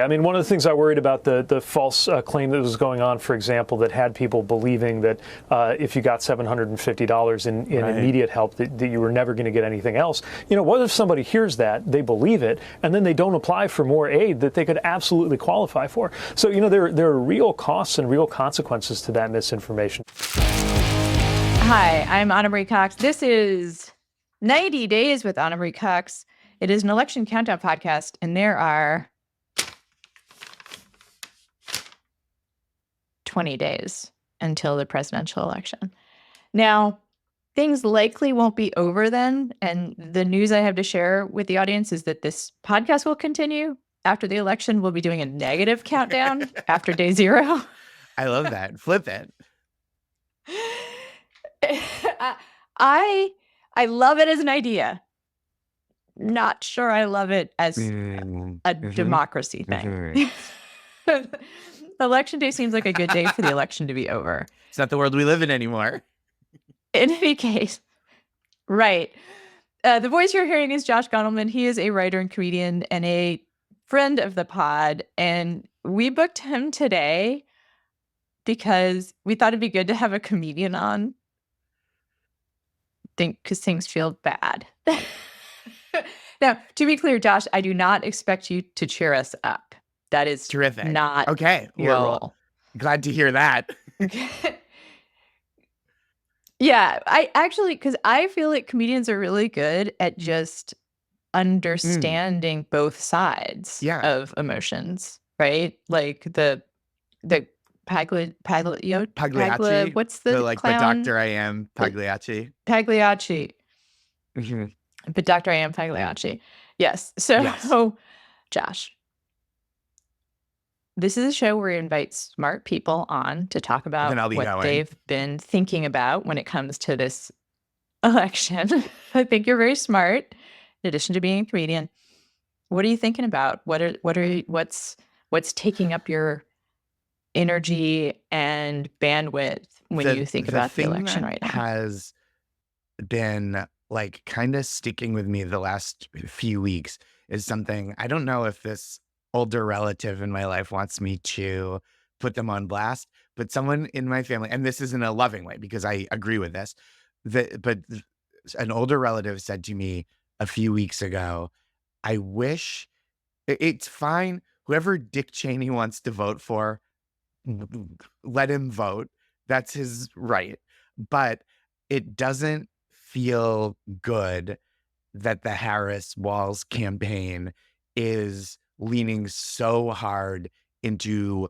I mean, one of the things I worried about, the false claim that was going on, for example, that had people believing that if you got $750 in Right. immediate help, that you were never going to get anything else. You know, what if somebody hears that, they believe it, and then they don't apply for more aid that they could absolutely qualify for? So, you know, there are real costs and real consequences to that misinformation. Hi, I'm Ana Marie Cox. This is 90 Days with Ana Marie Cox. It is an election countdown podcast, and there are 20 days until the presidential election. Now, things likely won't be over then, and the news I have to share with the audience is that this podcast will continue. After the election, we'll be doing a negative countdown after day 0. I love that. Flip it. I love it as an idea. Not sure I love it as a democracy thing. Election day seems like a good day for the election to be over. It's not the world we live in anymore. In any case, right. The voice you're hearing is Josh Gondelman. He is a writer and comedian and a friend of the pod. And we booked him today because we thought it'd be good to have a comedian on. Because things feel bad. Now, to be clear, Josh, I do not expect you to cheer us up. That is Terrific. Not okay. your role. Glad to hear that. Yeah, because I feel like comedians are really good at just understanding both sides of emotions, right? Like the Pagliacci. What's the like, clown? But Dr. I am Pagliacci. Pagliacci. But Dr. I am Pagliacci. Yes. So, Josh, this is a show where we invite smart people on to talk about what they've been thinking about when it comes to this election. I think you're very smart, in addition to being a comedian. What are you thinking about? What's taking up your energy and bandwidth when you think about the election right now? Has been like kind of sticking with me the last few weeks is something, I don't know if this older relative in my life wants me to put them on blast, but someone in my family, and this is in a loving way because I agree with this, but an older relative said to me a few weeks ago, I wish it's fine. Whoever Dick Cheney wants to vote for, let him vote. That's his right. But it doesn't feel good that the Harris-Walz campaign is leaning so hard into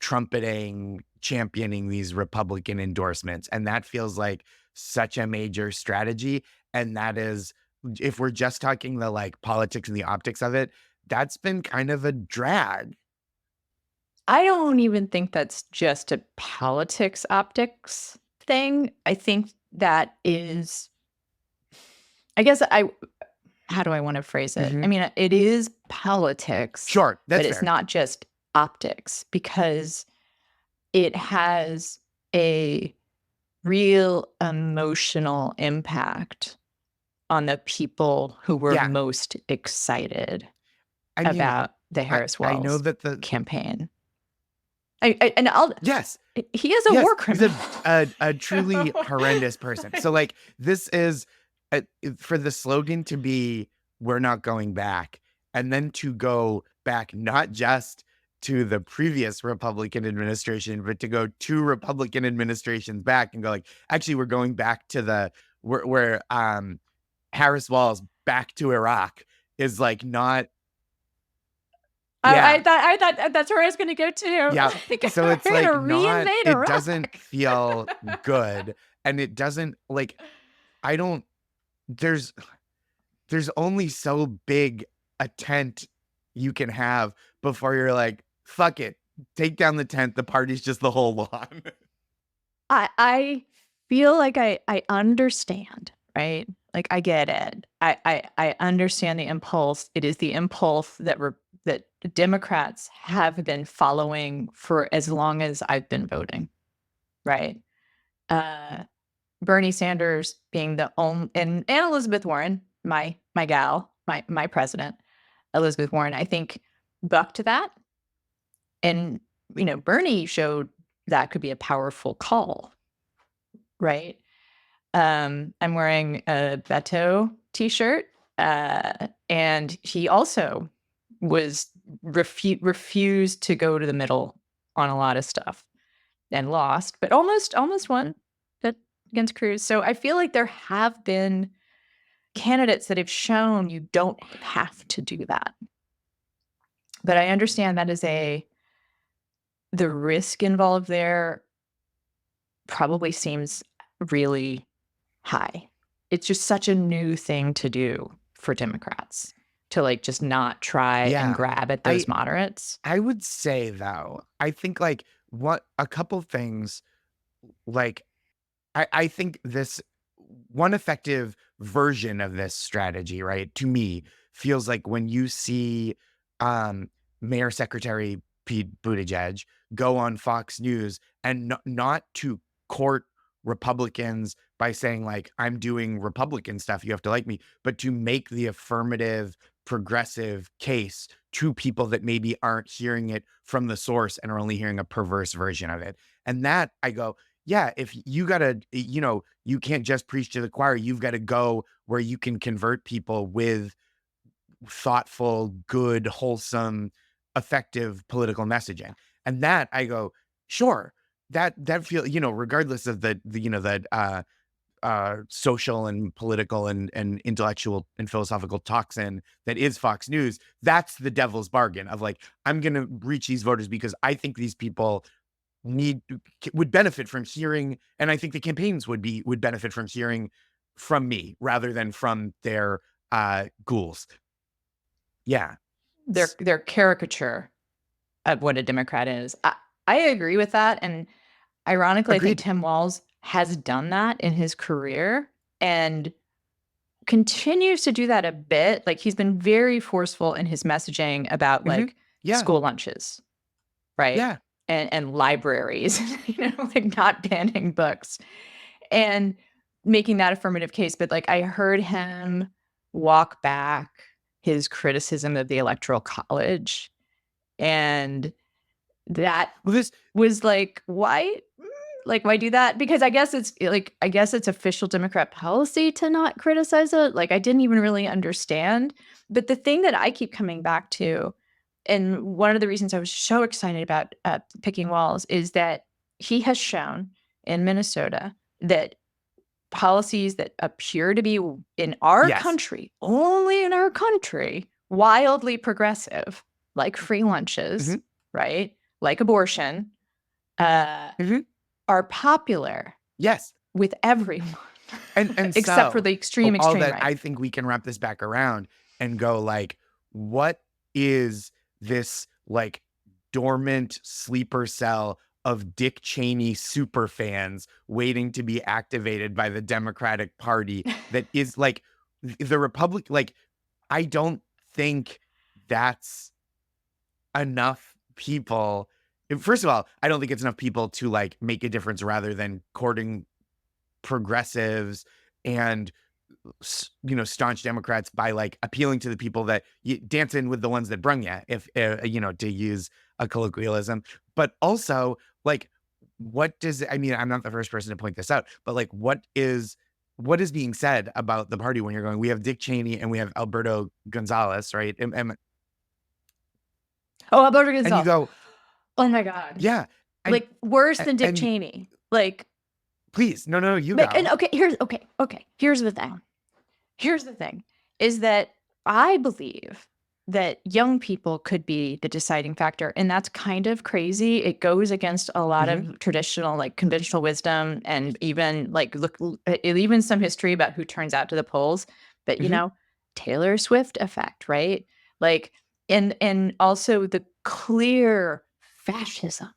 championing these Republican endorsements. And that feels like such a major strategy. And that is, if we're just talking the like politics and the optics of it, that's been kind of a drag. I don't even think that's just a politics optics thing. I think that is, how do I want to phrase it? I mean, it is politics. Sure, that's but it's not just optics because it has a real emotional impact on the people who were most excited about the Harris-Walz I know that the campaign. Yes. He is a war criminal. He's a truly horrendous person. So like this is for the slogan to be, we're not going back. And then to go back, not just to the previous Republican administration, but to go 2 Republican administrations back and go like, actually, we're going back to where Harris-Walz back to Iraq is like not. I thought that's where I was going to go to. Yeah. So it's like not, it doesn't feel good. And it doesn't like, there's only so big a tent you can have before you're like, fuck it, take down the tent. The party's just the whole lawn. I feel like I understand, right? Like I get it. I understand the impulse. It is the impulse that Democrats have been following for as long as I've been voting, right? Bernie Sanders being the only, and Elizabeth Warren, my gal, my president, Elizabeth Warren, I think bucked that. And, Bernie showed that could be a powerful call, right? I'm wearing a Beto t-shirt, and he also was refused to go to the middle on a lot of stuff and lost, but almost won against Cruz. So I feel like there have been candidates that have shown you don't have to do that. But I understand that is the risk involved there probably seems really high. It's just such a new thing to do for Democrats to like just not try and grab at those moderates. I would say though, I think like a couple things, like I think this one effective version of this strategy, right, to me feels like when you see Mayor Secretary Pete Buttigieg go on Fox News and not to court Republicans by saying like, I'm doing Republican stuff, you have to like me, but to make the affirmative progressive case to people that maybe aren't hearing it from the source and are only hearing a perverse version of it. And that I go, yeah, if you gotta, you can't just preach to the choir, you've got to go where you can convert people with thoughtful, good, wholesome, effective political messaging. And that I go, sure, that feel, regardless of the social and political and intellectual and philosophical toxin that is Fox News, that's the devil's bargain of like, I'm going to reach these voters because I think these people would benefit from hearing, and I think the campaigns would benefit from hearing from me rather than from their ghouls. Yeah. Their caricature of what a Democrat is. I agree with that. And ironically, I think Tim Walz has done that in his career and continues to do that a bit. Like he's been very forceful in his messaging about like school lunches, right? Yeah. And libraries, like not banning books and making that affirmative case. But like I heard him walk back his criticism of the Electoral College, and that was like, why? Like, why do that? Because I guess it's official Democrat policy to not criticize it. Like, I didn't even really understand. But the thing that I keep coming back to, and one of the reasons I was so excited about picking Walz, is that he has shown in Minnesota that policies that appear to be in our country, only in our country, wildly progressive, like free lunches, right? Like abortion, are popular. Yes. With everyone. And except for the extreme right. right. I think we can wrap this back around and go like, what is this like dormant sleeper cell of Dick Cheney super fans waiting to be activated by the Democratic Party that is like the Republic? Like, I don't think that's enough people. First of all, I don't think it's enough people to like make a difference rather than courting progressives and staunch Democrats by like appealing to the people that you dancing with the ones that brung you, if to use a colloquialism. But also like, what does I mean? I'm not the first person to point this out, but like, what is being said about the party when you're going? We have Dick Cheney and we have Alberto Gonzalez, right? Alberto Gonzalez. And you go, oh my God. Yeah. Like worse than Dick Cheney. Like, please, no, you go. And Here's the thing. Here's the thing is that I believe that young people could be the deciding factor. And that's kind of crazy. It goes against a lot of traditional, like conventional wisdom and even like even some history about who turns out to the polls. But, Taylor Swift effect, right? Like, and also the clear fascism,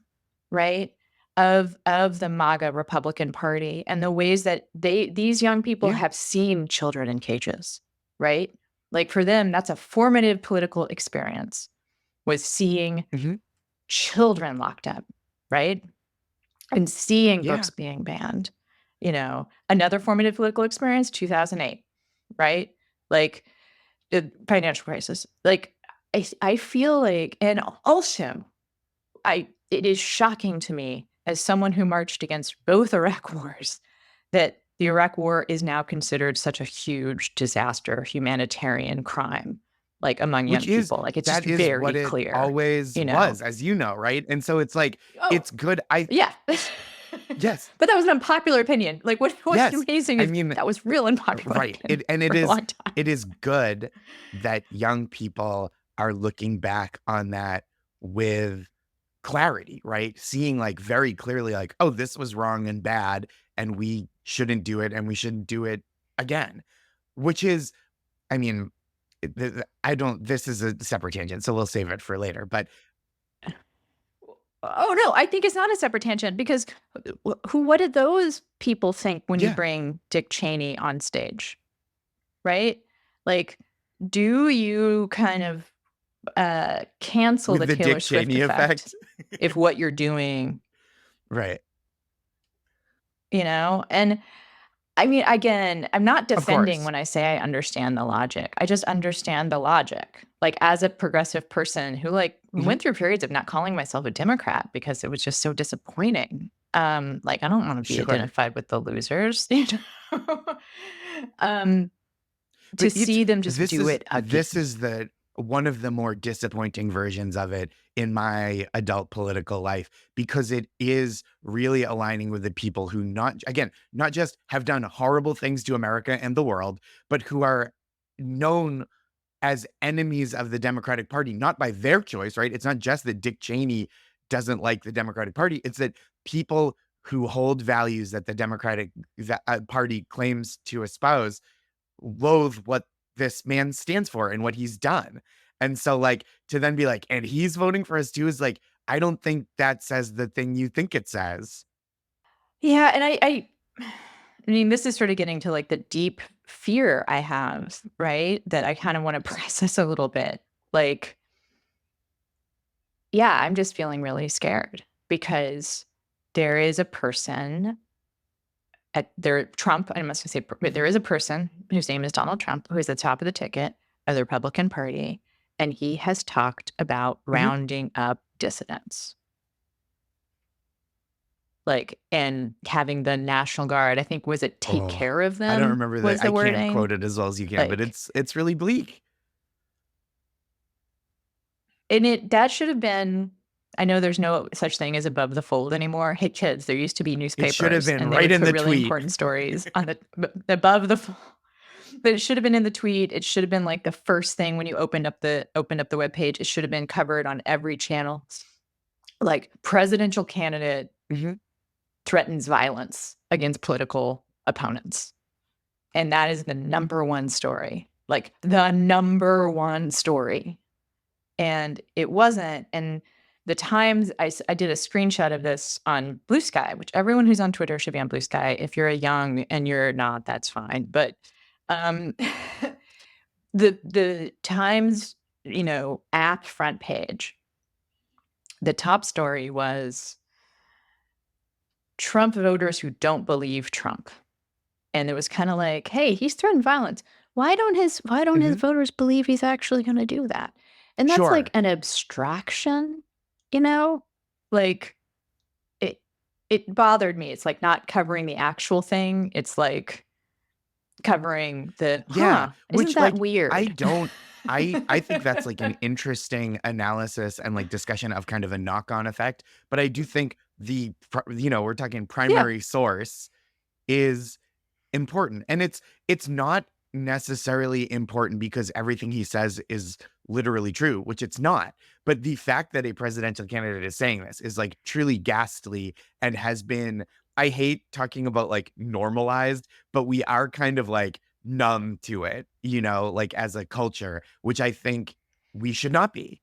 right? Of the MAGA Republican Party and the ways that these young people have seen children in cages, right? Like for them, that's a formative political experience, was seeing children locked up, right? And seeing books being banned. Another formative political experience, 2008, right? Like the financial crisis. Like I feel like, and also it is shocking to me as someone who marched against both Iraq wars that the Iraq war is now considered such a huge disaster, humanitarian crime, like among young people. Like, it's just very clear. Always was, as you know, right? And so it's like, it's good. Yeah. Yes. But that was an unpopular opinion. Like, what's amazing is that was real unpopular. Right. It is good that young people are looking back on that with clarity, right? Seeing like very clearly, like, oh, this was wrong and bad, and we shouldn't do it, and we shouldn't do it again. Which is, I mean, this is a separate tangent, so we'll save it for later. But oh no, I think it's not a separate tangent, because what did those people think when you bring Dick Cheney on stage, right? Like, do you kind of cancel the Taylor Dick Swift Cheney effect if what you're doing, right? And I mean, again, I'm not defending when I say I understand the logic. I just understand the logic. Like, as a progressive person who went through periods of not calling myself a Democrat because it was just so disappointing. Like, I don't want to be identified with the losers, to see them just do it again. This is one of the more disappointing versions of it in my adult political life, because it is really aligning with the people who not just have done horrible things to America and the world, but who are known as enemies of the Democratic Party, not by their choice, right? It's not just that Dick Cheney doesn't like the Democratic Party. It's that people who hold values that the Democratic Party claims to espouse loathe what this man stands for and what he's done. And so, like, to then be like, and he's voting for us too, is like, I don't think that says the thing you think it says. Yeah. And I mean, this is sort of getting to like the deep fear I have, right? That I kind of want to process a little bit. Like, yeah, I'm just feeling really scared because there is a person Trump, I must say, there is a person whose name is Donald Trump, who is at the top of the ticket of the Republican Party, and he has talked about rounding up dissidents. Like, and having the National Guard, I think, was it take care of them? I don't remember that. I can't quote it as well as you can, like, but it's really bleak. And that should have been, I know there's no such thing as above the fold anymore. Hey, kids, there used to be newspapers. It should have been and right in the really tweet. Important stories on the above the fold. But it should have been in the tweet. It should have been like the first thing when you opened up the webpage. It should have been covered on every channel. Like, presidential candidate threatens violence against political opponents. And that is the number one story. Like, the number one story. And it wasn't. And the Times, I did a screenshot of this on Blue Sky, which everyone who's on Twitter should be on Blue Sky. If you're a young and you're not, that's fine. But the Times, app front page, the top story was Trump voters who don't believe Trump. And it was kind of like, hey, he's threatened violence. Why don't his voters believe he's actually going to do that? And that's like an abstraction, like it bothered me. It's like not covering the actual thing. It's like covering the, isn't that weird? I think that's like an interesting analysis and like discussion of kind of a knock-on effect. But I do think we're talking primary source is important. And it's not necessarily important because everything he says is literally true, which it's not. But the fact that a presidential candidate is saying this is like truly ghastly and has been, I hate talking about like normalized, but we are kind of like numb to it, like as a culture, which I think we should not be.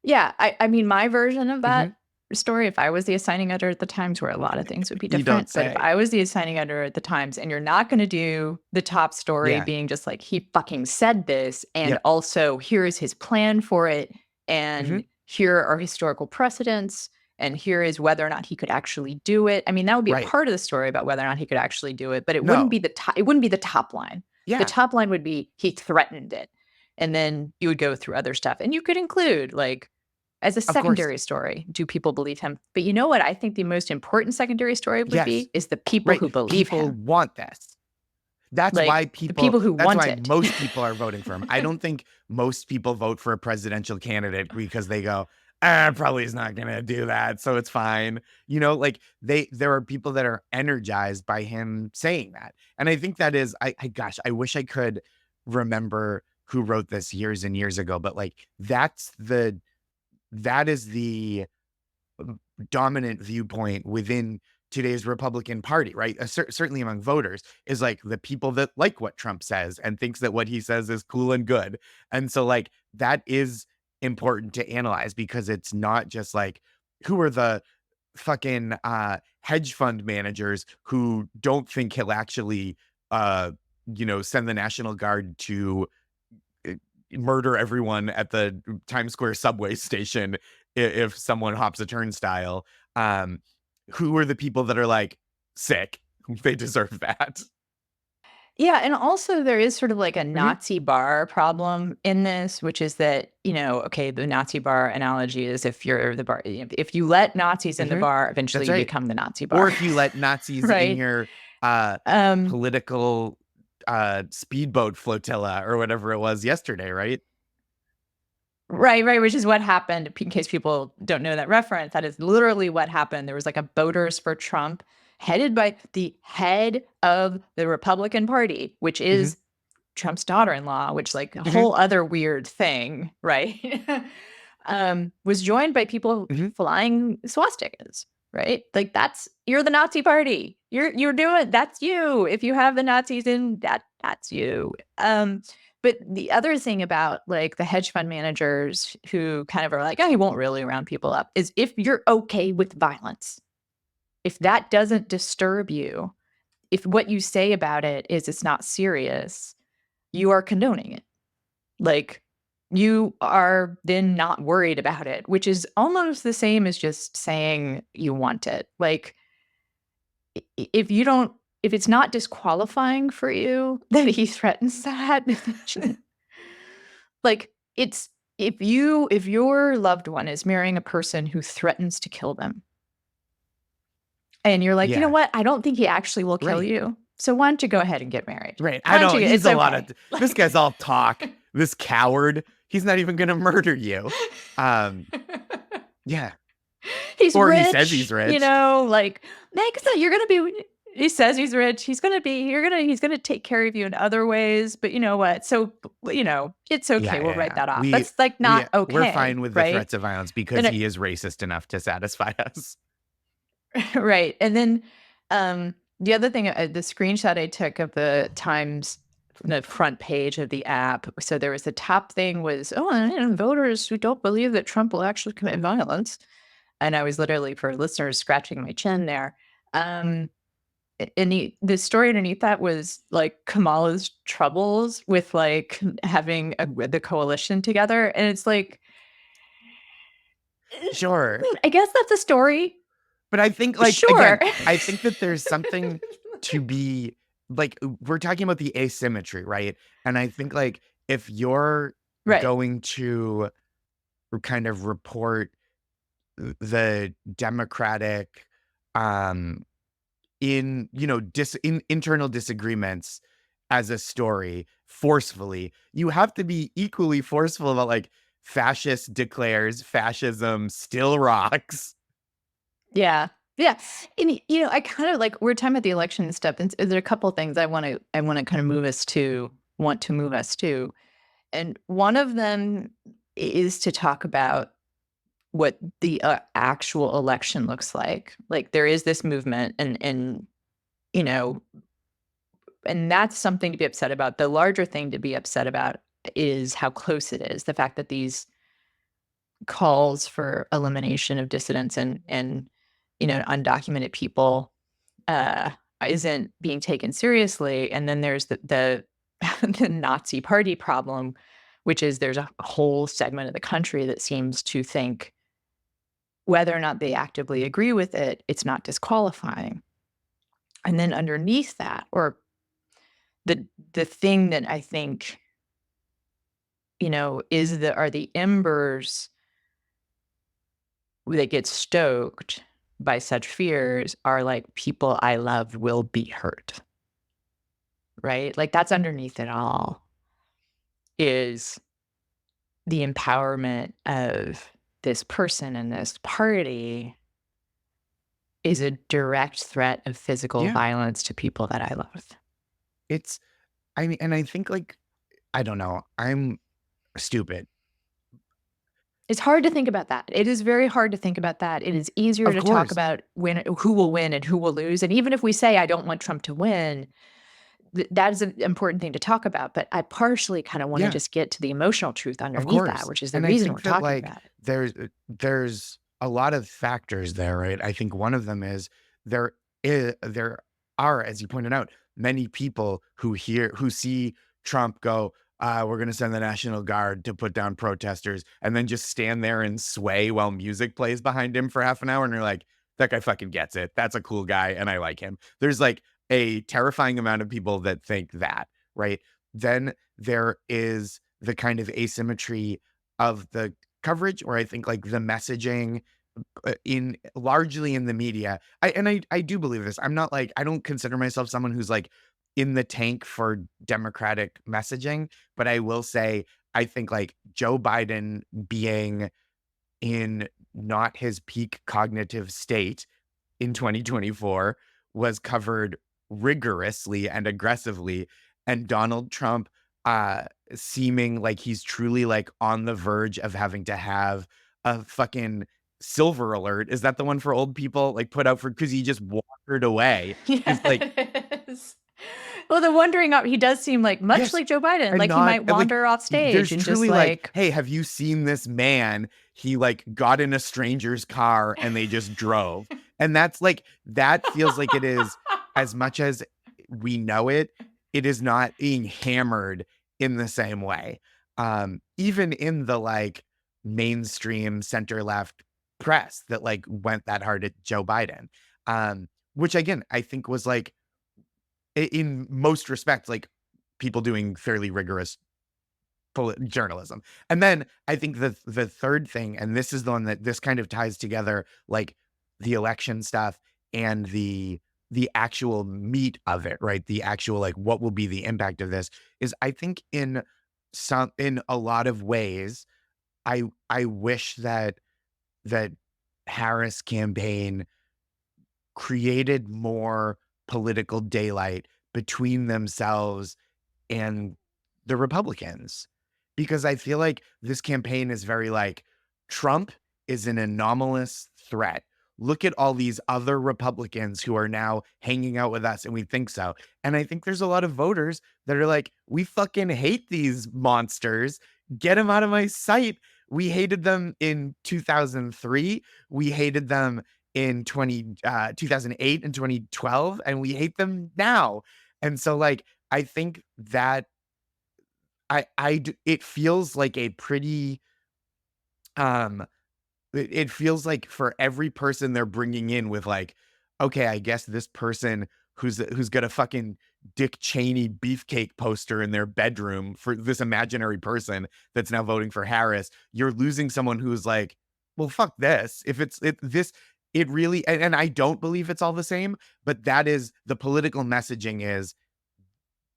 Yeah. I mean, my version of that story, if I was the assigning editor at the Times, where a lot of things would be different, but if I was the assigning editor at the Times, and you're not going to do the top story being just like, he fucking said this, and also here is his plan for it, and here are historical precedents, and here is whether or not he could actually do it. I mean, that would be a part of the story about whether or not he could actually do it, but it wouldn't be the top line. The top line would be he threatened it. And then you would go through other stuff. And you could include, like, as a secondary story, do people believe him? But you know what I think the most important secondary story would be is the people who believe him. People want this. That's like, why the people who that's want why it. most people are voting for him. I don't think most people vote for a presidential candidate because they go, probably is not going to do that, so it's fine. You know, like there are people that are energized by him saying that. And I think that is, I wish I could remember who wrote this years and years ago, but like that is the dominant viewpoint within today's Republican Party, right? Certainly among voters, is like the people that like what Trump says and thinks that what he says is cool and good. And so like that is important to analyze, because it's not just like, who are the fucking hedge fund managers who don't think he'll actually send the National Guard to murder everyone at the Times Square subway station if someone hops a turnstile. Who are the people that are like, sick, they deserve that? Yeah, and also there is sort of like a Nazi bar problem in this, which is that, okay, the Nazi bar analogy is if you're the bar, if you let Nazis in the bar, eventually you become the Nazi bar. Or if you let Nazis in your political speedboat flotilla or whatever it was yesterday, right? Right, which is what happened. In case people don't know that reference, that is literally what happened. There was like a Voters for Trump headed by the head of the Republican Party, which is Trump's daughter-in-law, which like a whole other weird thing, right? Was joined by people flying swastikas, right? Like you're the Nazi party. You're doing, that's you. If you have the Nazis in, that's you. But the other thing about like the hedge fund managers who kind of are like, he won't really round people up, is if you're okay with violence, if that doesn't disturb you, if what you say about it is it's not serious, you are condoning it. Like, you are then not worried about it, which is almost the same as just saying you want it. Like, if it's not disqualifying for you that he threatens that, like, it's, if your loved one is marrying a person who threatens to kill them, and you're like, you know what? I don't think he actually will kill you. So why don't you go ahead and get married? Right. I don't, he's a lot of, this guy's all talk, this coward. He's not even going to murder you. Yeah. He's or rich. He says he's rich. Like, you're going to be, he says he's rich. He's going to take care of you in other ways. But you know what? So, it's okay. We'll write that off. That's like not okay. We're fine with the threats of violence because he is racist enough to satisfy us. Right. And then the other thing, the screenshot I took of the Times, the front page of the app. So there was the top thing was, voters who don't believe that Trump will actually commit violence. And I was literally, for listeners, scratching my chin there. And the story underneath that was like Kamala's troubles with like having the coalition together. And it's like, sure, I guess that's a story. But I think, like, again, I think that there's something to be, like, we're talking about the asymmetry, right? And I think, like, if you're going to kind of report the Democratic, in internal disagreements as a story forcefully, you have to be equally forceful about, like, fascist declares, fascism still rocks. Yeah. And, I kind of like, we're talking about the election and stuff. And there are a couple of things I want to kind of move us to. And one of them is to talk about what the actual election looks like. Like, there is this movement and that's something to be upset about. The larger thing to be upset about is how close it is. The fact that these calls for elimination of dissidents and undocumented people isn't being taken seriously. And then there's the Nazi party problem, which is there's a whole segment of the country that seems to think whether or not they actively agree with it, it's not disqualifying. And then underneath that, or the thing that I think, are the embers that get stoked by such fears are like people I love will be hurt. Right? Like that's underneath it all is the empowerment of this person and this party is a direct threat of physical violence to people that I love. And I think like, I don't know, I'm stupid. It's hard to think about that. It is very hard to think about that. It is easier to talk about who will win and who will lose. And even if we say, I don't want Trump to win, that is an important thing to talk about. But I partially kind of want to just get to the emotional truth underneath that, which is the reason we're talking about it. There's a lot of factors there, right? I think one of them is there are, as you pointed out, many people who see Trump go, we're going to send the National Guard to put down protesters, and then just stand there and sway while music plays behind him for half an hour. And they're like, that guy fucking gets it. That's a cool guy, and I like him. There's like a terrifying amount of people that think that, right? Then there is the kind of asymmetry of the coverage, or I think like the messaging largely in the media. I do believe this. I'm not like, I don't consider myself someone who's like in the tank for Democratic messaging, but I will say, I think like Joe Biden being in not his peak cognitive state in 2024 was covered rigorously and aggressively, and Donald Trump seeming like he's truly like on the verge of having to have a fucking silver alert. Is that the one for old people? Like put out for, because he just wandered away. Yes. It's like, well, the wandering up, he does seem like much like Joe Biden, like he might wander off stage. There's and truly just like, hey, have you seen this man? He like got in a stranger's car and they just drove. And that's like, that feels like it is, as much as we know it, it is not being hammered in the same way. Even in the like mainstream center left press that like went that hard at Joe Biden. Which again, I think was like, in most respects, like people doing fairly rigorous journalism. And then I think the third thing, and this is the one that this kind of ties together, like the election stuff and the actual meat of it, right? The actual like what will be the impact of this is, I think in a lot of ways, I wish that Harris campaign created more political daylight between themselves and the Republicans, because I feel like this campaign is very like, Trump is an anomalous threat. Look at all these other Republicans who are now hanging out with us, and we think so. And I think there's a lot of voters that are like, we fucking hate these monsters. Get them out of my sight. We hated them in 2003. We hated them in 2008 and 2012, and we hate them now. And so like, I think that it feels like a pretty, it feels like for every person they're bringing in with like, okay, I guess this person who's got a fucking Dick Cheney beefcake poster in their bedroom, for this imaginary person that's now voting for Harris, you're losing someone who's like, well, fuck this. If it really, and I don't believe it's all the same, but that is the political messaging is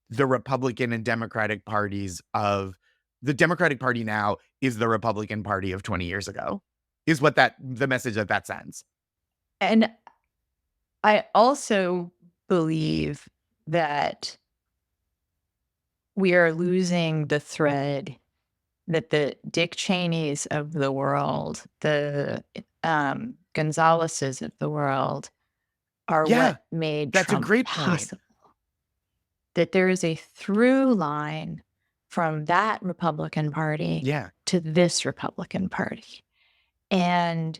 the Republican and Democratic parties of the Democratic Party now is the Republican Party of 20 years ago, is what the message that sends. And I also believe that we are losing the thread that the Dick Cheneys of the world, the Gonzaleses of the world are what made that's Trump a great possible. Point. That there is a through line from that Republican Party to this Republican Party. And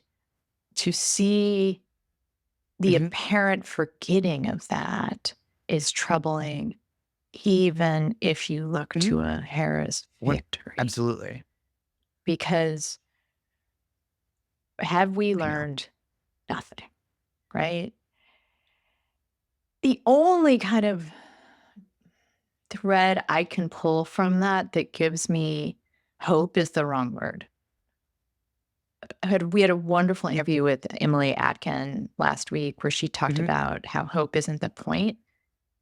to see the apparent forgetting of that is troubling, even if you look to a Harris victory. Absolutely. Because have we learned nothing, right? The only kind of thread I can pull from that gives me hope is the wrong word. We had a wonderful interview with Emily Atkin last week where she talked about how hope isn't the point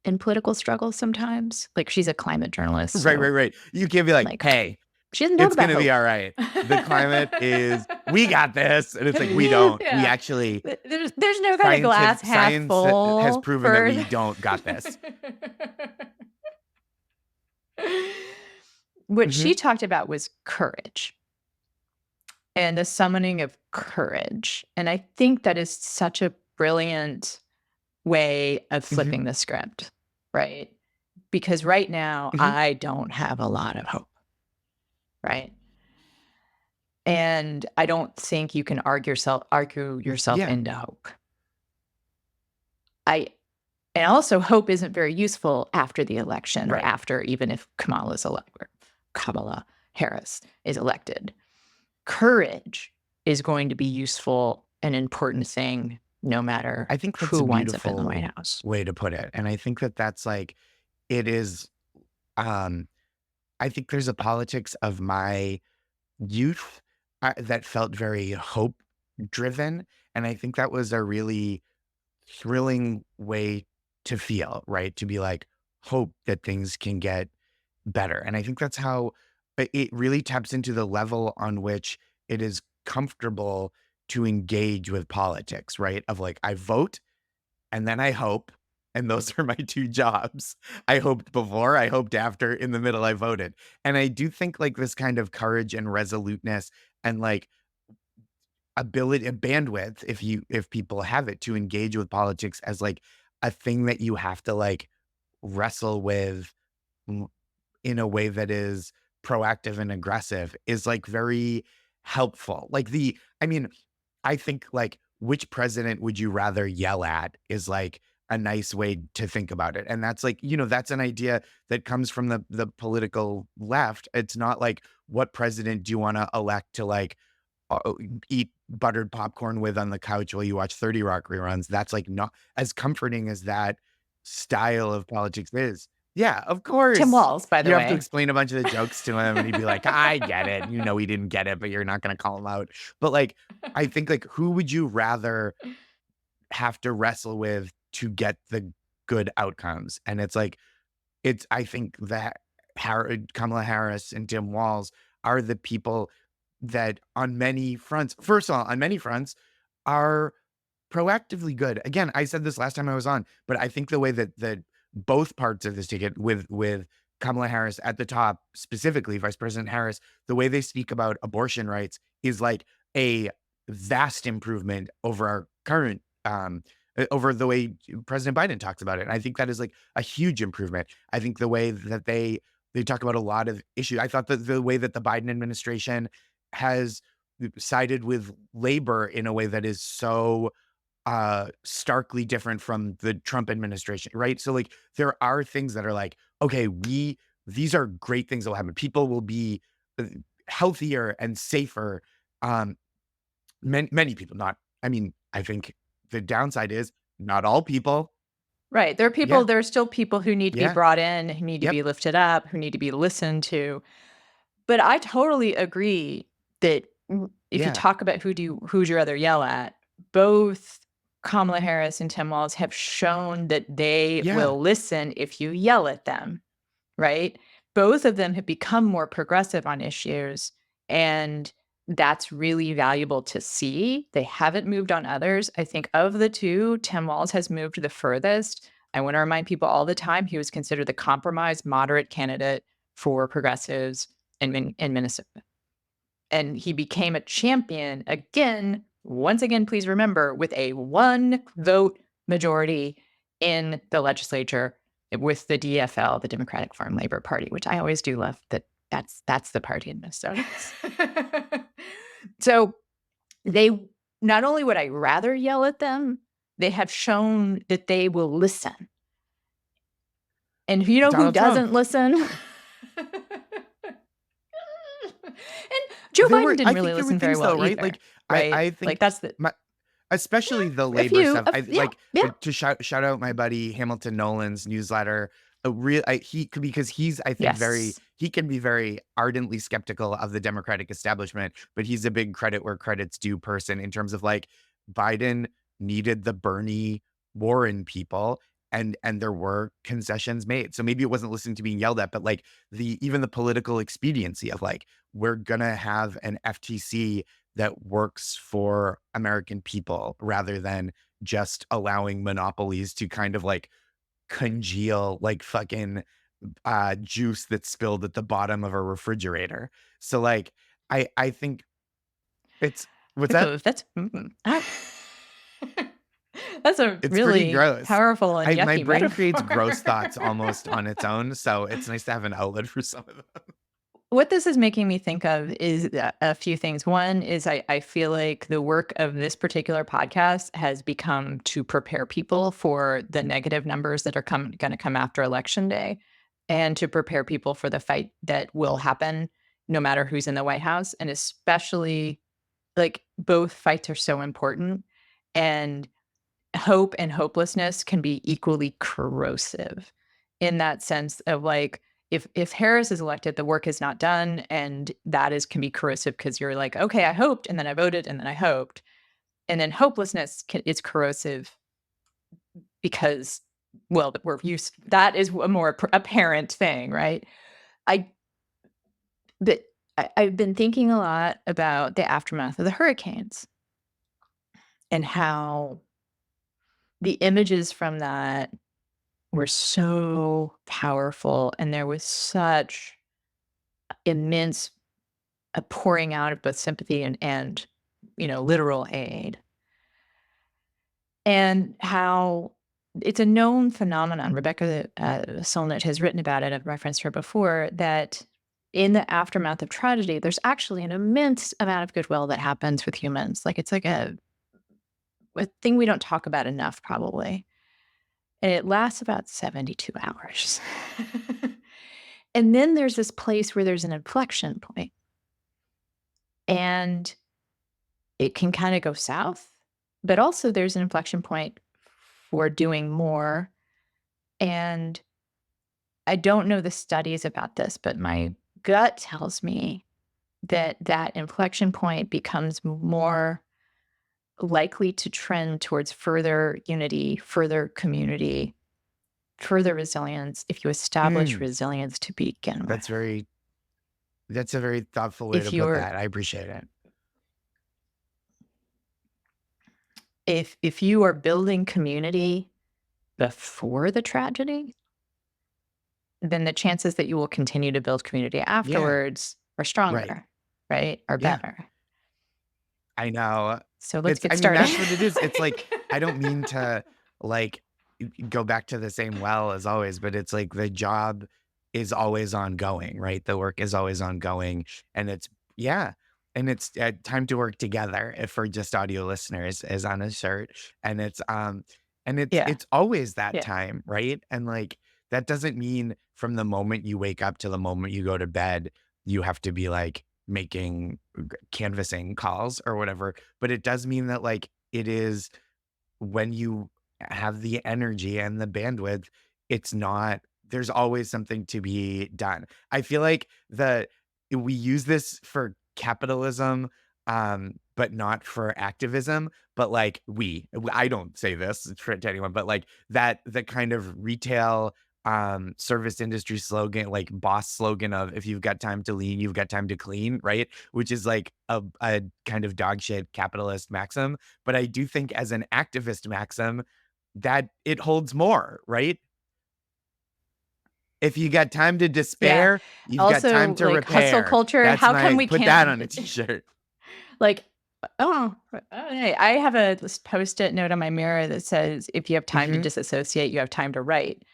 in political struggles sometimes. Like, she's a climate journalist. So, right. You can't be like, hey, she doesn't talk it's about going to be all right. The climate is, we got this. And it's like, we don't. Yeah. We actually. There's no kind of glass half full. Science has proven that we don't got this. What she talked about was courage and the summoning of courage. And I think that is such a brilliant way of flipping the script, right? Because right now, I don't have a lot of hope, right? And I don't think you can argue yourself into hope. And also, hope isn't very useful after the election or after, even if Kamala Harris is elected. Courage is going to be useful, an important thing, no matter I think who winds up in the White House. Way to put it. And I think that's like, it is, I think there's a politics of my youth that felt very hope driven. And I think that was a really thrilling way to feel, right? To be like, hope that things can get better. And I think that's how it really taps into the level on which it is comfortable to engage with politics, right? Of like, I vote and then I hope. And those are my two jobs. I hoped before, I hoped after, in the middle, I voted. And I do think like this kind of courage and resoluteness and like ability and bandwidth, if people have it, to engage with politics as like a thing that you have to like wrestle with in a way that is proactive and aggressive is like very helpful. Like I think like, which president would you rather yell at is like a nice way to think about it. And that's like, that's an idea that comes from the political left. It's not like, what president do you want to elect to like eat buttered popcorn with on the couch while you watch 30 Rock reruns? That's like not as comforting as that style of politics is. Yeah, of course. Tim Walz, by the way. You have to explain a bunch of the jokes to him and he'd be like, I get it. He didn't get it, but you're not going to call him out. But like, I think like, who would you rather have to wrestle with to get the good outcomes? And it's like, I think that Kamala Harris and Tim Walz are the people that on many fronts, first of all, on many fronts are proactively good. Again, I said this last time I was on, but I think the way that both parts of this ticket with Kamala Harris at the top, specifically Vice President Harris, the way they speak about abortion rights is like a vast improvement over our current, over the way President Biden talks about it. And I think that is like a huge improvement. I think the way that they talk about a lot of issues, I thought that the way that the Biden administration has sided with labor in a way that is so starkly different from the Trump administration, right? So like, there are things that are like, okay, these are great things that will happen. People will be healthier and safer. Many people, I think the downside is not all people. Right. There are still people who need to be brought in, who need to be lifted up, who need to be listened to. But I totally agree that if you talk about who'd you rather yell at, both Kamala Harris and Tim Walz have shown that they will listen if you yell at them, right? Both of them have become more progressive on issues, and that's really valuable to see. They haven't moved on others. I think of the two, Tim Walz has moved the furthest. I want to remind people all the time, he was considered the compromise moderate candidate for progressives in Minnesota. And he became a champion once again, please remember, with a 1-vote majority in the legislature with the DFL, the Democratic Farm Labor Party, which I always do love that's the party in Minnesota. So they, not only would I rather yell at them, they have shown that they will listen. And who doesn't listen? And Joe Biden didn't really listen very well right? either, like, right? I think like that's the especially the labor stuff. To shout out my buddy Hamilton Nolan's newsletter. because he's, I think, he can be very ardently skeptical of the Democratic establishment, but he's a big credit where credit's due person in terms of like Biden needed the Bernie Warren people, and there were concessions made. So maybe it wasn't listening to being yelled at, but like even the political expediency of like, we're gonna have an FTC that works for American people rather than just allowing monopolies to kind of like congeal like fucking juice that's spilled at the bottom of a refrigerator. So like I think it's what's that? Ooh, that's that's a It's pretty really gross. powerful and yucky My brain metaphor. creates gross thoughts almost on its own, so it's nice to have an outlet for some of them. What this is making me think of is a few things. One is I feel like the work of this particular podcast has become to prepare people for the negative numbers that are going to come after Election Day, and to prepare people for the fight that will happen no matter who's in the White House. And especially, like, both fights are so important, and hope and hopelessness can be equally corrosive in that sense of like, if Harris is elected, the work is not done, and that can be corrosive because you're like, okay, I hoped, and then I voted, and then I hoped, and then hopelessness is corrosive because, well, that is a more apparent thing, right? I've been thinking a lot about the aftermath of the hurricanes and how the images from that were so powerful, and there was such immense pouring out of both sympathy and literal aid, and how it's a known phenomenon. Rebecca Solnit has written about it. I've referenced her before, that in the aftermath of tragedy, there's actually an immense amount of goodwill that happens with humans. Like, it's like a thing we don't talk about enough, probably. And it lasts about 72 hours. And then there's this place where there's an inflection point. And it can kind of go south, but also there's an inflection point for doing more. And I don't know the studies about this, but my gut tells me that that inflection point becomes more likely to trend towards further unity, further community, further resilience if you establish resilience to begin with. That's a very thoughtful way to put that. I appreciate it. If you are building community before the tragedy, then the chances that you will continue to build community afterwards are stronger, right? Are better. I know. So let's get started. That's what it is. It's like, I don't mean to like go back to the same well as always, but it's like the job is always ongoing, right? The work is always ongoing, and it's time to work together. If for just audio listeners, is on a shirt, and it's it's always that time, right? And like, that doesn't mean from the moment you wake up to the moment you go to bed, you have to be like making canvassing calls or whatever. But it does mean that like, it is when you have the energy and the bandwidth, there's always something to be done. I feel like we use this for capitalism, but not for activism. But like I don't say this to anyone, but like the kind of retail service industry slogan, like boss slogan of, if you've got time to lean, you've got time to clean, right? Which is like a kind of dog shit capitalist maxim. But I do think as an activist maxim that it holds more, right? If you got time to despair, you've also, got time to like, repair. Hustle culture. How come we put that on a t-shirt? Like, hey, I have a post-it note on my mirror that says, if you have time to disassociate, you have time to write.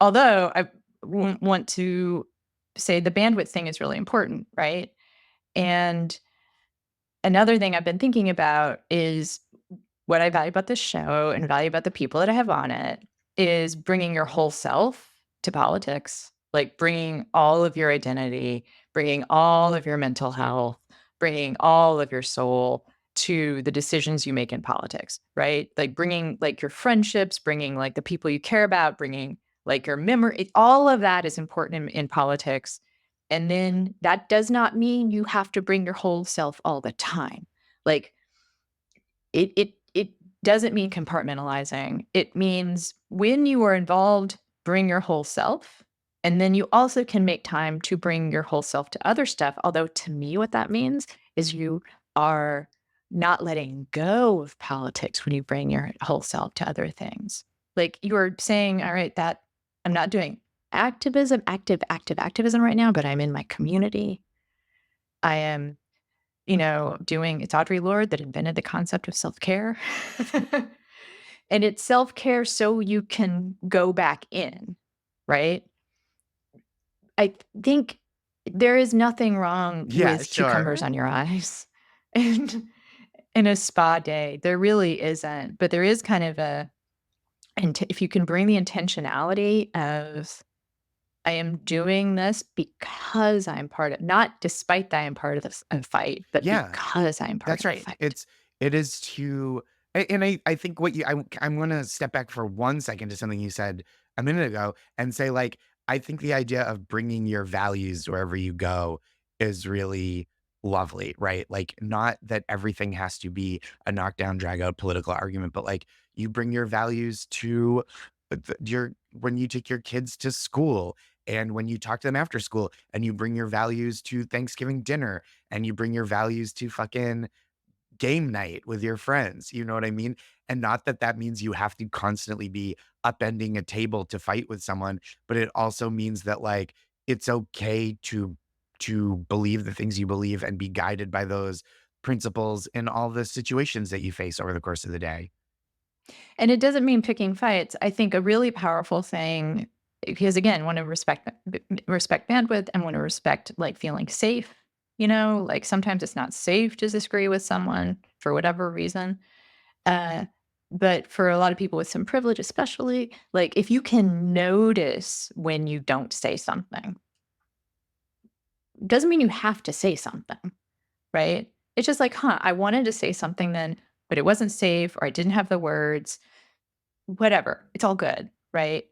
Although I want to say the bandwidth thing is really important, right? And another thing I've been thinking about is what I value about this show and value about the people that I have on it is bringing your whole self to politics, like bringing all of your identity, bringing all of your mental health, bringing all of your soul to the decisions you make in politics, right? Like bringing like your friendships, bringing like the people you care about, bringing like your memory, all of that is important in politics. And then that does not mean you have to bring your whole self all the time. Like it doesn't mean compartmentalizing. It means when you are involved, bring your whole self. And then you also can make time to bring your whole self to other stuff. Although to me, what that means is you are not letting go of politics when you bring your whole self to other things. Like you are saying, all right, that I'm not doing activism right now, but I'm in my community. I am, doing, it's Audre Lorde that invented the concept of self-care. And it's self-care so you can go back in, right? I think there is nothing wrong with cucumbers on your eyes and in a spa day. There really isn't, but there is kind of if you can bring the intentionality of, I am doing this because I'm part of, not despite that I'm part of a fight, but because I'm part of the fight. It is to, and I think I'm going to step back for 1 second to something you said a minute ago and say, like, I think the idea of bringing your values wherever you go is really lovely, right? Like, not that everything has to be a knockdown, drag out political argument, but like you bring your values to when you take your kids to school and when you talk to them after school, and you bring your values to Thanksgiving dinner, and you bring your values to fucking game night with your friends. You know what I mean? And not that that means you have to constantly be upending a table to fight with someone, but it also means that, like, it's okay to believe the things you believe and be guided by those principles in all the situations that you face over the course of the day. And it doesn't mean picking fights. I think a really powerful thing, because again, want to respect bandwidth and want to respect like feeling safe. Like sometimes it's not safe to disagree with someone for whatever reason. But for a lot of people with some privilege, especially, like if you can notice when you don't say something, doesn't mean you have to say something, right? It's just like, I wanted to say something then, but it wasn't safe, or I didn't have the words, whatever. It's all good, right?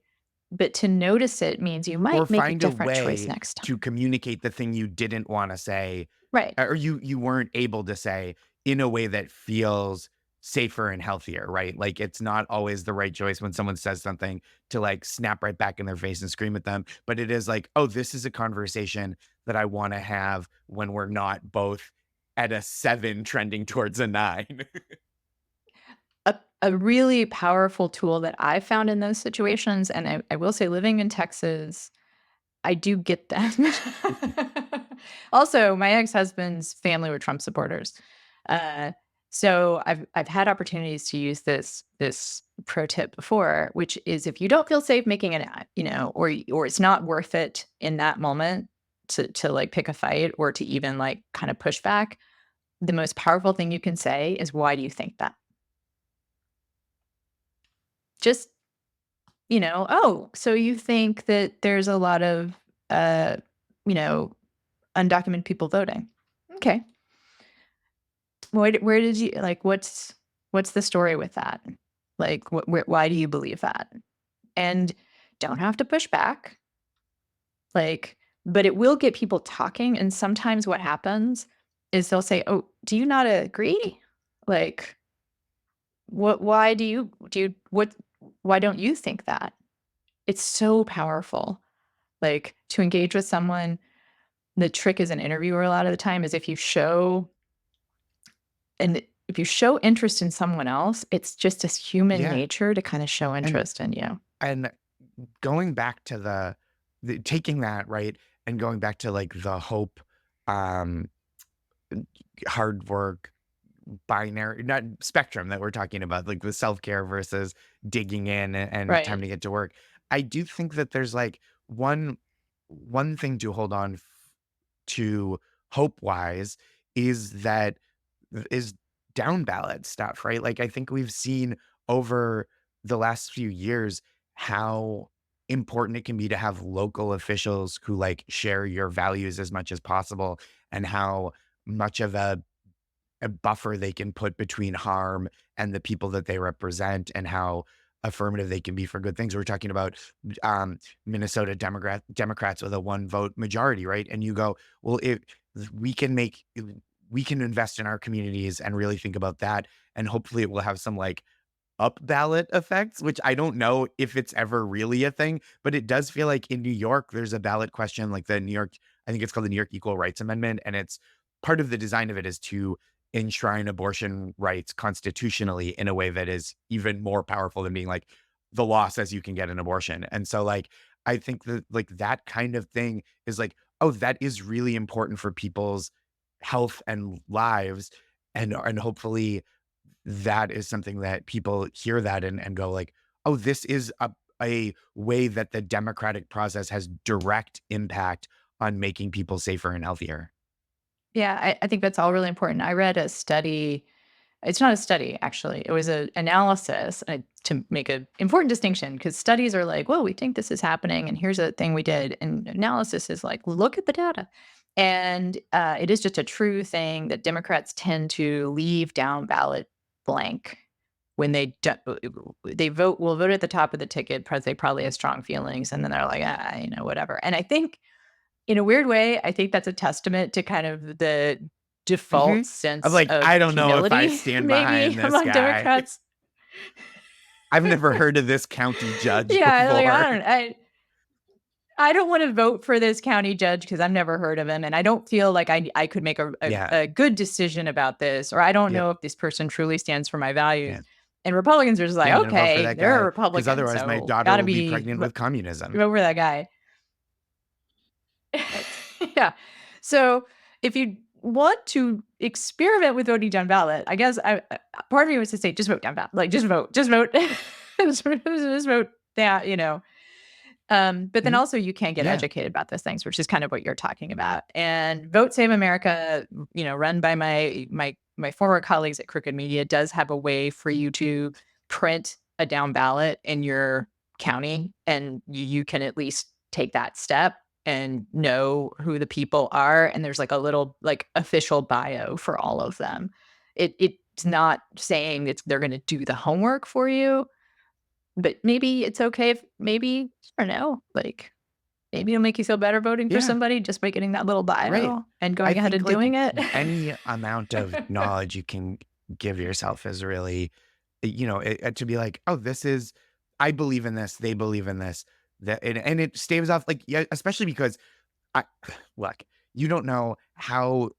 But to notice it means you might make a different choice next time. To communicate the thing you didn't want to say, right? Or you weren't able to say in a way that feels safer and healthier, right? Like, it's not always the right choice when someone says something to like snap right back in their face and scream at them. But it is like, oh, this is a conversation that I want to have when we're not both at a 7 trending towards a 9. A really powerful tool that I found in those situations, and I will say, living in Texas, I do get them. Also, my ex-husband's family were Trump supporters. So I've had opportunities to use this pro tip before, which is if you don't feel safe making an, or it's not worth it in that moment to like pick a fight or to even like kind of push back, the most powerful thing you can say is, why do you think that? Just, oh, so you think that there's a lot of, undocumented people voting. Okay. Where did you, like, what's the story with that? Like, why do you believe that? And don't have to push back. Like, but it will get people talking. And sometimes what happens is they'll say, oh, do you not agree? Like, why don't you think that? It's so powerful. Like, to engage with someone, the trick as an interviewer a lot of the time is if you show interest in someone else, it's just this human nature to kind of show interest in you. And going back to the taking that, right, and going back to like the hope, hard work, binary, not spectrum that we're talking about, like the self-care versus digging in and time to get to work. I do think that there's like one thing to hold on to hope-wise is down ballot stuff, right? Like, I think we've seen over the last few years how important it can be to have local officials who like share your values as much as possible, and how much of a buffer they can put between harm and the people that they represent, and how affirmative they can be for good things. We're talking about Minnesota Democrats with a 1-vote majority, right? And you go, well, if we can invest in our communities and really think about that, and hopefully it will have some like up ballot effects, which I don't know if it's ever really a thing, but it does feel like in New York, there's a ballot question like the New York, I think it's called the New York Equal Rights Amendment. And it's part of the design of it is to enshrine abortion rights constitutionally in a way that is even more powerful than being like, the law says you can get an abortion. And so like, I think that like that kind of thing is like, oh, that is really important for people's health and lives. And hopefully that is something that people hear that and go like, oh, this is a way that the democratic process has direct impact on making people safer and healthier. Yeah, I think that's all really important. I read a study. It's not a study, actually. It was an analysis to make an important distinction, because studies are like, well, we think this is happening and here's a thing we did. And analysis is like, look at the data. And it is just a true thing that Democrats tend to leave down ballot blank when they will vote at the top of the ticket because they probably have strong feelings. And then they're like, whatever. And I think in a weird way, I think that's a testament to kind of the default sense of like, I don't know if I stand behind this among guy. Democrats. I've never heard of this county judge Yeah, before. I don't want to vote for this county judge because I've never heard of him, and I don't feel like I could make a good decision about this, or I don't know if this person truly stands for my values. And Republicans are just like, okay, they're a Republican, because otherwise so my daughter will be pregnant with communism. Vote for that guy. Yeah. So if you want to experiment with voting down ballot, I guess part of me was to say, just vote down ballot. Like, just vote. Just vote. just vote. Yeah, but then also you can get educated about those things, which is kind of what you're talking about. And Vote Save America, run by my former colleagues at Crooked Media, does have a way for you to print a down ballot in your county, and you can at least take that step and know who the people are. And there's like a little like official bio for all of them. It's not saying they're going to do the homework for you, but maybe it's okay if maybe, I don't know, like maybe it'll make you feel better voting for somebody just by getting that little bio and going ahead and doing it. Any amount of knowledge you can give yourself is really, to be like, oh, I believe in this. They believe in this. And it staves off like, especially because you don't know how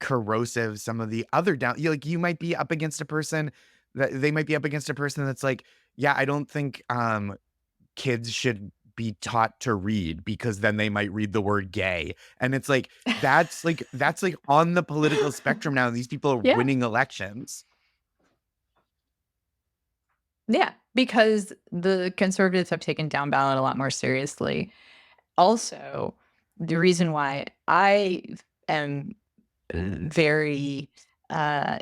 corrosive some of the other you might be up against a person that they might be up against a person that's like, I don't think kids should be taught to read because then they might read the word gay. And it's like, that's like on the political spectrum now. These people are winning elections. Yeah, because the conservatives have taken down ballot a lot more seriously. Also, the reason why I am very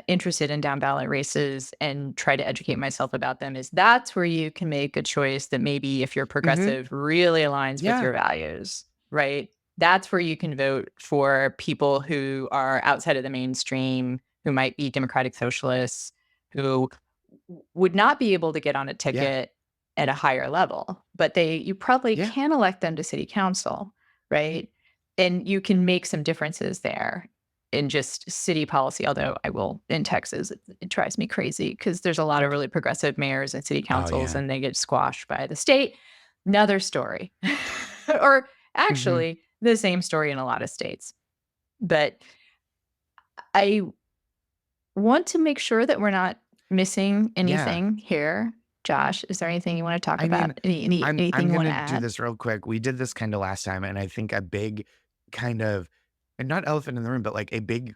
interested in down ballot races and try to educate myself about them is that's where you can make a choice that maybe if you're progressive really aligns with your values, right? That's where you can vote for people who are outside of the mainstream, who might be democratic socialists, who would not be able to get on a ticket at a higher level, but you probably can elect them to city council, right? And you can make some differences there in just city policy. Although in Texas, it drives me crazy because there's a lot of really progressive mayors and city councils and they get squashed by the state. Another story. Or actually the same story in a lot of states. But I want to make sure that we're not missing anything here. Josh, is there anything you want to talk about? Anything you want to add? I'm going to do this real quick. We did this kind of last time, and I think a big kind of, and not elephant in the room, but like a big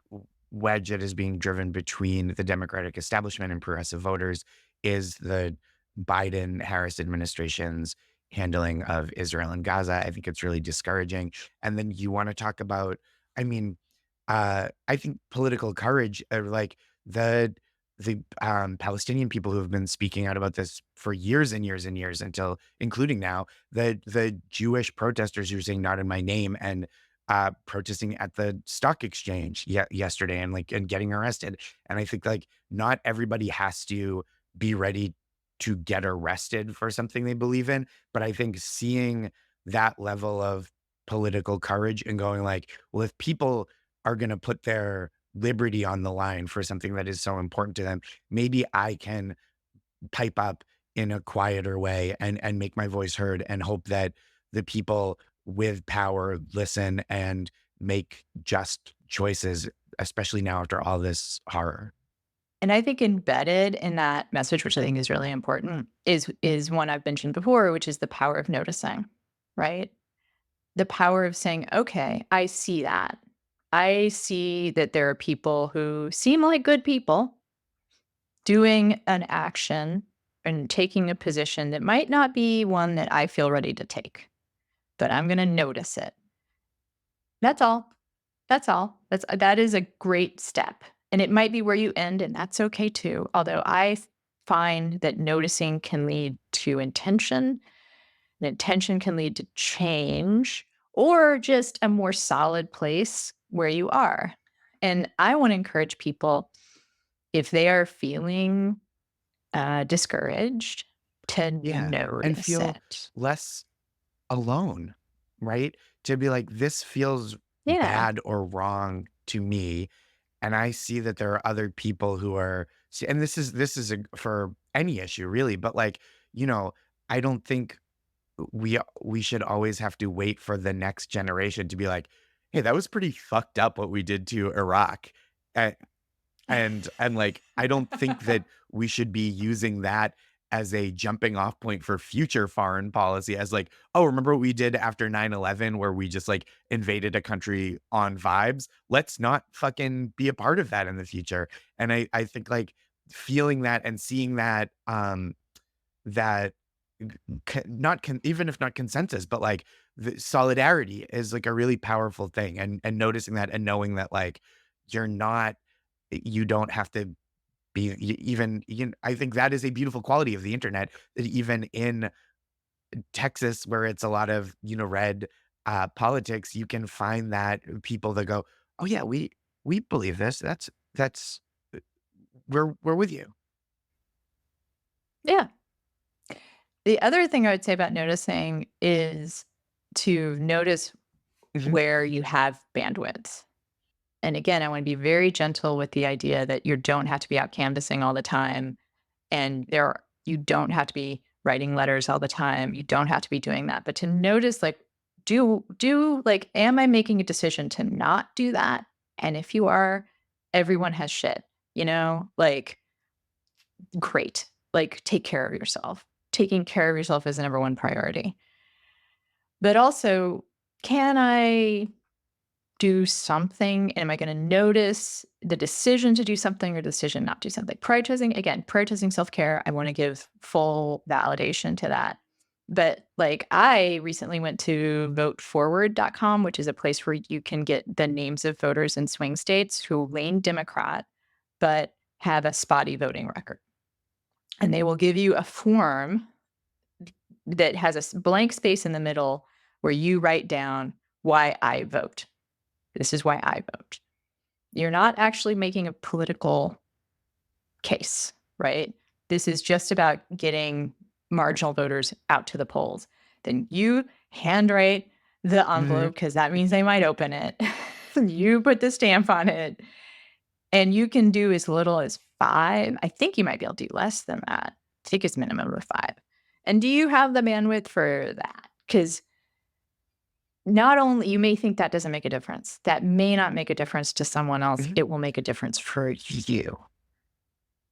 wedge that is being driven between the Democratic establishment and progressive voters is the Biden-Harris administration's handling of Israel and Gaza. I think it's really discouraging. And then you want to talk about, I think political courage, like the Palestinian people who have been speaking out about this for years and years and years, until including now the Jewish protesters who are saying "not in my name" and protesting at the stock exchange yesterday and getting arrested. And I think like not everybody has to be ready to get arrested for something they believe in. But I think seeing that level of political courage and going like, well, if people are going to put their liberty on the line for something that is so important to them, maybe I can pipe up in a quieter way and make my voice heard and hope that the people with power listen and make just choices, especially now after all this horror. And I think embedded in that message, which I think is really important, is one I've mentioned before, which is the power of noticing, right? The power of saying, okay, I see that. I see that there are people who seem like good people doing an action and taking a position that might not be one that I feel ready to take, but I'm going to notice it. That's all. That's all. That is a great step. And it might be where you end, and that's okay too. Although I find that noticing can lead to intention, and intention can lead to change or just a more solid place where you are. And I want to encourage people, if they are feeling discouraged, to notice and feel it. less alone, right? To be like, this feels bad or wrong to me, and I see that there are other people who are, and this is for any issue really, but like, I don't think we should always have to wait for the next generation to be like, hey, that was pretty fucked up what we did to Iraq. And like, I don't think that we should be using that as a jumping off point for future foreign policy, as like, oh, remember what we did after 9/11 where we just like invaded a country on vibes? Let's not fucking be a part of that in the future. And I think like feeling that and seeing that, that even if not consensus, but like the solidarity is like a really powerful thing, and noticing that and knowing that like you don't have to be even, I think that is a beautiful quality of the internet, that even in Texas, where it's a lot of, red politics, you can find that people that go, oh yeah, we believe this. That's we're with you. Yeah. The other thing I would say about noticing is to notice where you have bandwidth. And again, I want to be very gentle with the idea that you don't have to be out canvassing all the time. And you don't have to be writing letters all the time. You don't have to be doing that. But to notice, like, am I making a decision to not do that? And if you are, everyone has shit, like, great. Like, take care of yourself. Taking care of yourself is the number one priority. But also, can I do something? Am I going to notice the decision to do something or decision not to do something? Prioritizing self-care. I want to give full validation to that. But like, I recently went to voteforward.com, which is a place where you can get the names of voters in swing states who lean Democrat, but have a spotty voting record. And they will give you a form that has a blank space in the middle where you write down why I vote. This is why I vote. You're not actually making a political case, right? This is just about getting marginal voters out to the polls. Then you handwrite the envelope, because that means they might open it. You put the stamp on it. And you can do as little as 5. I think you might be able to do less than that. I think it's minimum of 5. And do you have the bandwidth for that? Because not only, you may think that doesn't make a difference. That may not make a difference to someone else. It will make a difference for you.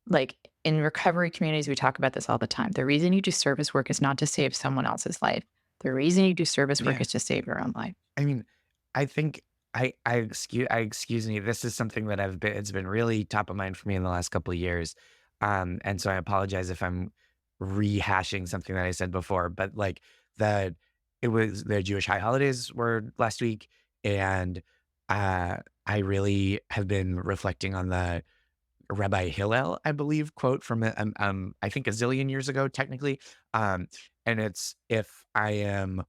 Like, in recovery communities, we talk about this all the time. The reason you do service work is not to save someone else's life. The reason you do service work is to save your own life. I mean, I think excuse me. This is something that it's been really top of mind for me in the last couple of years. And so I apologize if I'm rehashing something that I said before, but like it was the Jewish high holidays were last week. And, I really have been reflecting on the Rabbi Hillel, I believe, quote from, I think a zillion years ago, technically. And it's, if I'm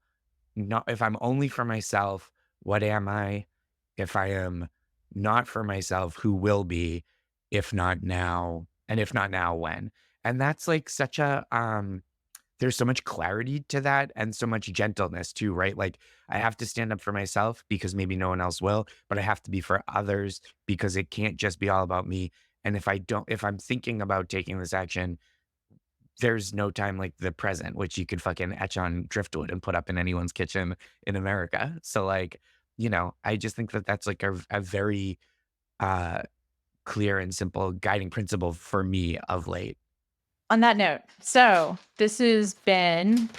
only for myself, what am I? If I am not for myself, who will be? If not now, and if not now, when? And that's like such a, there's so much clarity to that and so much gentleness too, right? Like I have to stand up for myself because maybe no one else will, but I have to be for others because it can't just be all about me. And if I'm thinking about taking this action, there's no time like the present, which you could fucking etch on driftwood and put up in anyone's kitchen in America. So like, I just think that that's like a very clear and simple guiding principle for me of late. On that note, so this has been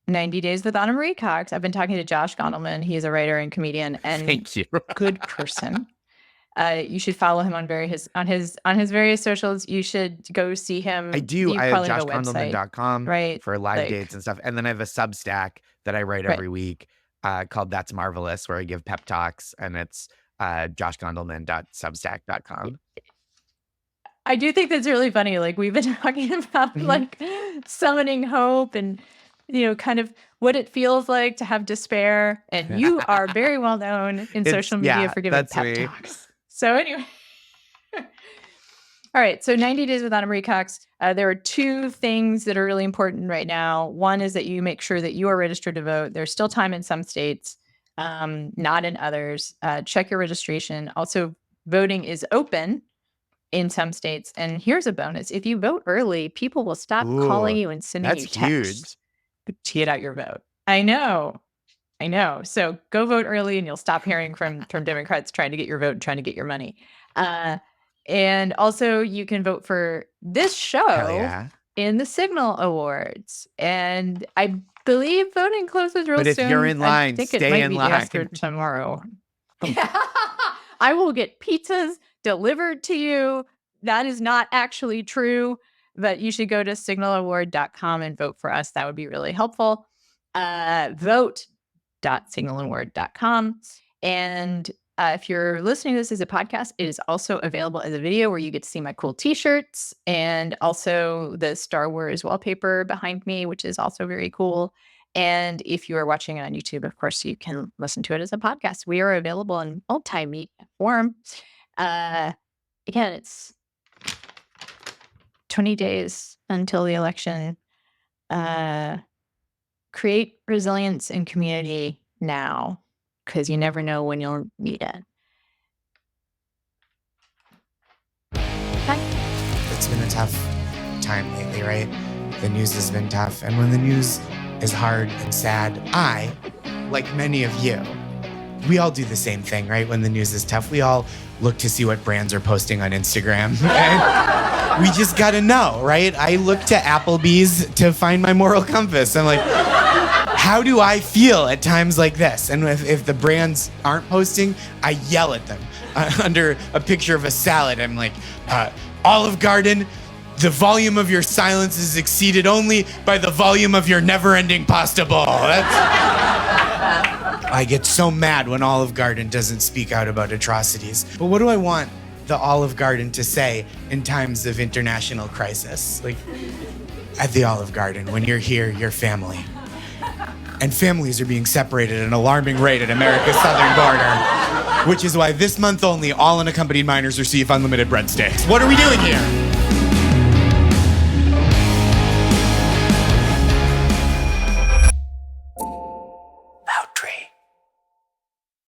90 Days with Ana Marie Cox. I've been talking to Josh Gondelman. He is a writer and comedian and Thank you. good person. You should follow him on his various socials. You should go see him. I do. I have joshgondelman.com right? For live dates and stuff. And then I have a Substack that I write every week called That's Marvelous, where I give pep talks, and it's joshgondelman.substack.com. I do think that's really funny. Like we've been talking about like summoning hope and, kind of what it feels like to have despair. And you are very well known in social media for giving pep talks. So anyway, all right. So 90 Days with Ana Marie Cox. There are two things that are really important right now. One is that you make sure that you are registered to vote. There's still time in some states, not in others. Check your registration. Also, voting is open in some states. And here's a bonus. If you vote early, people will stop calling you and sending you texts to get out your vote. I know. So go vote early and you'll stop hearing from Democrats trying to get your vote and trying to get your money. And also you can vote for this show in the Signal Awards. And I believe voting closes real soon. But if you're in line, stay in line. After tomorrow. I will get pizzas delivered to you. That is not actually true, but you should go to signalaward.com and vote for us. That would be really helpful. Vote.signalaward.com. And if you're listening to this as a podcast, it is also available as a video where you get to see my cool t-shirts and also the Star Wars wallpaper behind me, which is also very cool. And if you are watching it on YouTube, of course, you can listen to it as a podcast. We are available in multimedia form. Again, it's 20 days until the election. Create resilience and community now, because you never know when you'll need it. Bye. It's been a tough time lately, right? The news has been tough. And when the news is hard and sad, I, like many of you, we all do the same thing, right? When the news is tough, we all look to see what brands are posting on Instagram. And we just gotta know, right? I look to Applebee's to find my moral compass. I'm like, how do I feel at times like this? And if the brands aren't posting, I yell at them. Under a picture of a salad, I'm like, Olive Garden, the volume of your silence is exceeded only by the volume of your never-ending pasta bowl. I get so mad when Olive Garden doesn't speak out about atrocities. But what do I want the Olive Garden to say in times of international crisis? Like, at the Olive Garden, when you're here, you're family. And families are being separated at an alarming rate at America's southern border, which is why this month only, all unaccompanied minors receive unlimited breadsticks. What are we doing here?